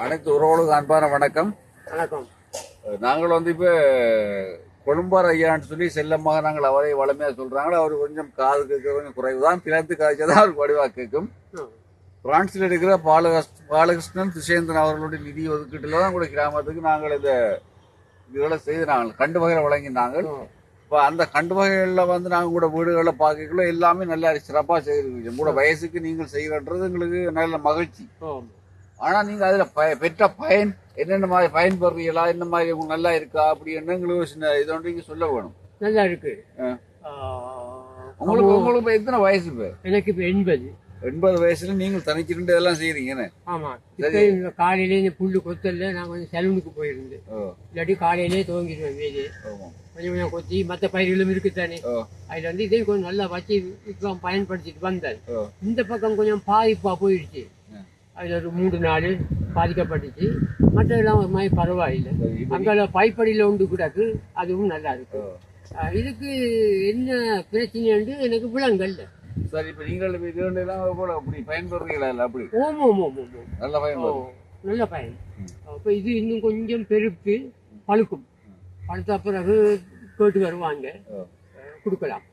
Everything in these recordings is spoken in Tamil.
அனைத்து உறவுகளுக்கும் அன்பான வணக்கம். வணக்கம். நாங்கள் இப்போ கொழும்பார் ஐயான்னு சொல்லி செல்லமாக நாங்கள் அவரை வளமையாக சொல்றாங்களோ. அவர் கொஞ்சம் காது கேட்க கொஞ்சம் குறைவு தான், பிளந்து காய்ச்சதான் அவர் வடிவாக கேட்கும். பிரான்சில் இருக்கிற பாலகிருஷ்ணன் துஷேந்திரன் அவர்களுடைய நிதி ஒதுக்கீட்டில் தான் கூட கிராமத்துக்கு நாங்கள் இந்த இதுகளை செய்து நாங்கள் கண்டு வகையில் வழங்கினாங்க. இப்போ அந்த கண்டு வகைகளில் நாங்கள் கூட வீடுகளில் பார்க்கக்குள்ள எல்லாமே நல்லா சிறப்பாக செய்திருக்கீங்க. கூட வயசுக்கு நீங்கள் செய்கிறன்றது எங்களுக்கு நல்ல மகிழ்ச்சி. ஆனா நீங்க அதுல பெற்ற பயன் என்னென்ன மாதிரி பயன்படுறீங்களா, என்ன மாதிரி உங்களுக்கு நல்லா இருக்கா அப்படின்னு எங்களுக்கு சின்ன இதோட நீங்க சொல்ல வேணும். நல்லா இருக்கு. உங்களுக்கு எத்தனை வயசு? எனக்கு இப்ப 80 வயசுல நீங்க தனிச்சிட்டு இதெல்லாம் செய்யறீங்கன்னு? ஆமா. காலையிலே இந்த புல்லு கொத்தல நான் கொஞ்சம் சலூனுக்கு போயிருந்தேன். இல்லாட்டி காலையிலே துவங்கிடுவேன் வேலையை கொஞ்சம் கொஞ்சம் கொத்தி. மற்ற பயிர்களும் இருக்குத்தானே, அதுல இதையும் கொஞ்சம் நல்லா வச்சு இப்போ பயன்படுத்திட்டு வந்தேன். இந்த பக்கம் கொஞ்சம் பாதிப்பா போயிடுச்சு. அதில் ஒரு 3 நாள் பாதிக்கப்பட்டுச்சு. மற்ற எல்லாம் ஒரு மாதிரி பரவாயில்லை. அங்கே பைப்படியில் உண்டு கிடக்கு, அதுவும் நல்லா இருக்கு. இதுக்கு என்ன பிரச்சனை எனக்கு விளங்கல்ல. சரி, இப்போ நீங்கள் அப்படி பயன்படுறீங்களா? இல்லை அப்படி? ஓமோ நல்ல பயன், நல்ல பயன். இப்போ இது இன்னும் கொஞ்சம் பெருத்து பழுக்கும். பழுத்த பிறகு கேட்டு வருவாங்க, கொடுக்கலாம்.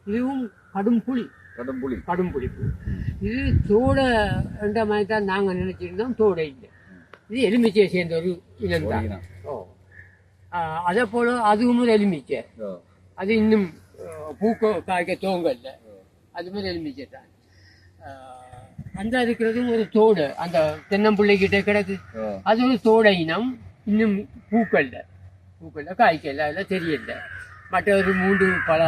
இதுவும் கடும் புளிப்பு. இது தோடை என்ற மாதிரி தான் நாங்கள் நினைச்சிருந்தோம். தோடை இல்லை, இது எலுமிச்சையை சேர்ந்த ஒரு இனம் தான். அதே போல அதுவும் ஒரு எலுமிச்சை. அது இன்னும் பூக்க காய்க்க தோங்கல்ல, அது மாதிரி எலுமிச்சை தான். அந்த இருக்கிறதும் ஒரு தோடை, அந்த தென்னம்பிள்ளைகிட்ட கிடக்கு, அது ஒரு தோடை இனம். இன்னும் பூக்கல்ல காய்க்கல, அதெல்லாம் தெரியல. மற்ற ஒரு 3 பல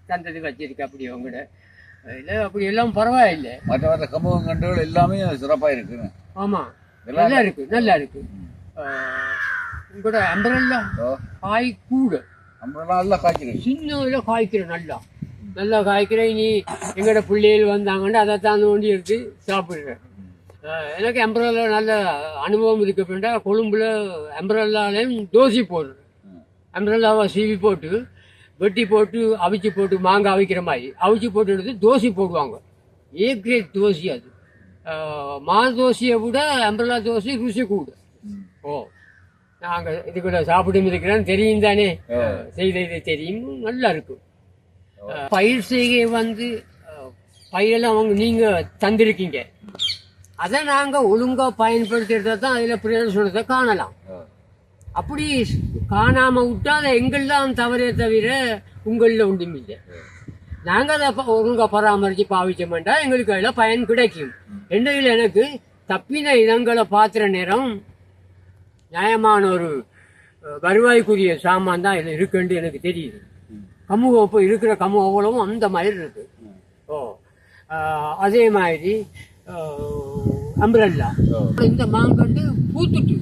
தந்தது வச்சிருக்கு அப்படி அவங்கட. இல்லை அப்படி எல்லாம் பரவாயில்லை. மற்ற சமூகம் கண்டுகள் எல்லாமே சிறப்பாக இருக்குங்க. ஆமா, நல்லா இருக்கு. உங்களோட அம்பரல்லா காய் கூட நல்லா காய்க்கிறேன், சின்ன காய்க்கிறேன், நல்லா காய்க்கிறேன். நீ எங்கட பிள்ளைகள் வந்தாங்கன்னா அதை தான் நோண்டி எடுத்து சாப்பிடுறேன். எனக்கு அம்பரல்லா நல்ல அனுபவம் இருக்கு. அப்படின்னா கொழும்புல அம்பரல்லாலையும் தோசை போடுறேன். அம்பரல்லாவை சீவி போட்டு வெட்டி போட்டு அவிச்சு போட்டு மாங்காய் அவிக்கிற மாதிரி அவிச்சு போட்டு எடுத்து தோசை போடுவாங்க. ஏ கிரேட் தோசை அது. மா தோசையை விட அம்பரலா தோசை ருசி கூட. நாங்கள் இது கூட சாப்பிட்டு இருக்கிறேன்னு தெரியும் தானே, செய்த தெரியும், நல்லா இருக்கும். பயிர் செய்கை பயிரெல்லாம் அவங்க நீங்க தந்திருக்கீங்க, அதை நாங்கள் ஒழுங்கா பயன்படுத்திட்டு தான் அதில் பிரயோஜனத்தை காணலாம். அப்படி காணாம விட்டா அதை எங்கள்தான் தவறே தவிர உங்களில் ஒன்றும் இல்லை. நாங்கள் அதை ஒழுங்கா பராமரித்து பாவிச்சோம்டா எங்களுக்கு அதில் பயன் கிடைக்கும். ரெண்டில் எனக்கு தப்பின இடங்களை பார்த்துற நேரம் நியாயமான ஒரு வருவாய்க்குரிய சாமான் தான் இதில் இருக்குன்னு எனக்கு தெரியுது. கமுகம் இப்போ இருக்கிற கமுகம் அவ்வளவும் அந்த மாதிரி இருக்கு. அதே மாதிரி அம்பரல்லா இந்த மாங்கண்டு பூத்துட்டு.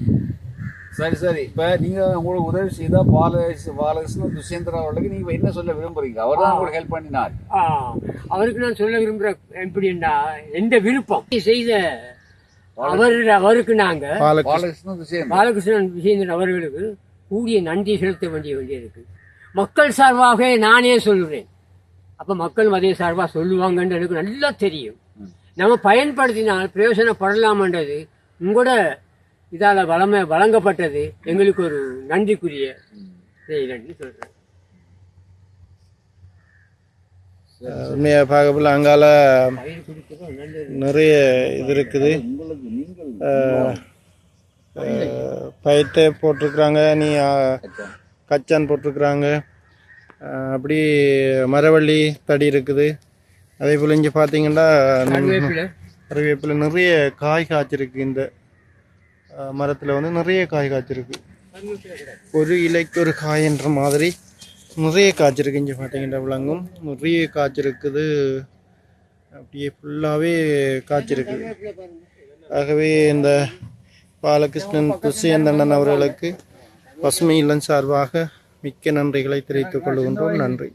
சரி, இப்ப நீங்க உங்களுக்கு உதவி செய்தா பாலகிருஷ்ணன் துஷேந்திரன் அவர்களுக்கு நீங்க என்ன சொல்ல விரும்புறீங்க? அவர் தான் உங்களுக்கு ஹெல்ப் பண்ணினார். அவருக்கு நான் சொல்ல விரும்புறேன் எப்படின்னா, எந்த விருப்பம் செய்த அவருக்கு நாங்க பாலகிருஷ்ணன் துஷேந்திரன் அவர்களுக்கு கூடிய நன்றி செலுத்த வேண்டியிருக்கு. மக்கள் சார்பாக நானே சொல்லுறேன். அப்ப மக்கள் அதே சார்பாக சொல்லுவாங்கன்னு எனக்கு நல்லா தெரியும். நம்ம பயன்படுத்தினால் பிரயோஜனப்படலாமன்றது உங்களோட இதால வழங்கப்பட்டது எங்களுக்கு ஒரு நன்றிக்குரிய செயல்னு சொல்றேன். உண்மையாக பார்க்கல அங்கால நிறைய இது இருக்குது. பயிர்த்தை போட்டிருக்கிறாங்க, நீ கச்சான் போட்டிருக்கிறாங்க, அப்படி மரவள்ளி தடி இருக்குது. அதே போல் இங்கே பார்த்தீங்கன்னா கருவேப்பிலை நிறைய காய் காய்ச்சிருக்கு. இந்த மரத்தில் நிறைய காய் காய்ச்சிருக்கு. ஒரு இலைக்கு ஒரு காய் என்ற மாதிரி நிறைய காய்ச்சிருக்கு. இங்கே பார்த்தீங்கன்னா விலங்கும் நிறைய காய்ச்சிருக்குது. அப்படியே ஃபுல்லாகவே காய்ச்சிருக்கு. ஆகவே இந்த பாலகிருஷ்ணன் துஷேந்திரன் அவர்களுக்கு பசுமை இல்லம் சார்பாக மிக்க நன்றிகளை தெரிவித்துக் கொள்கின்றோம். நன்றி.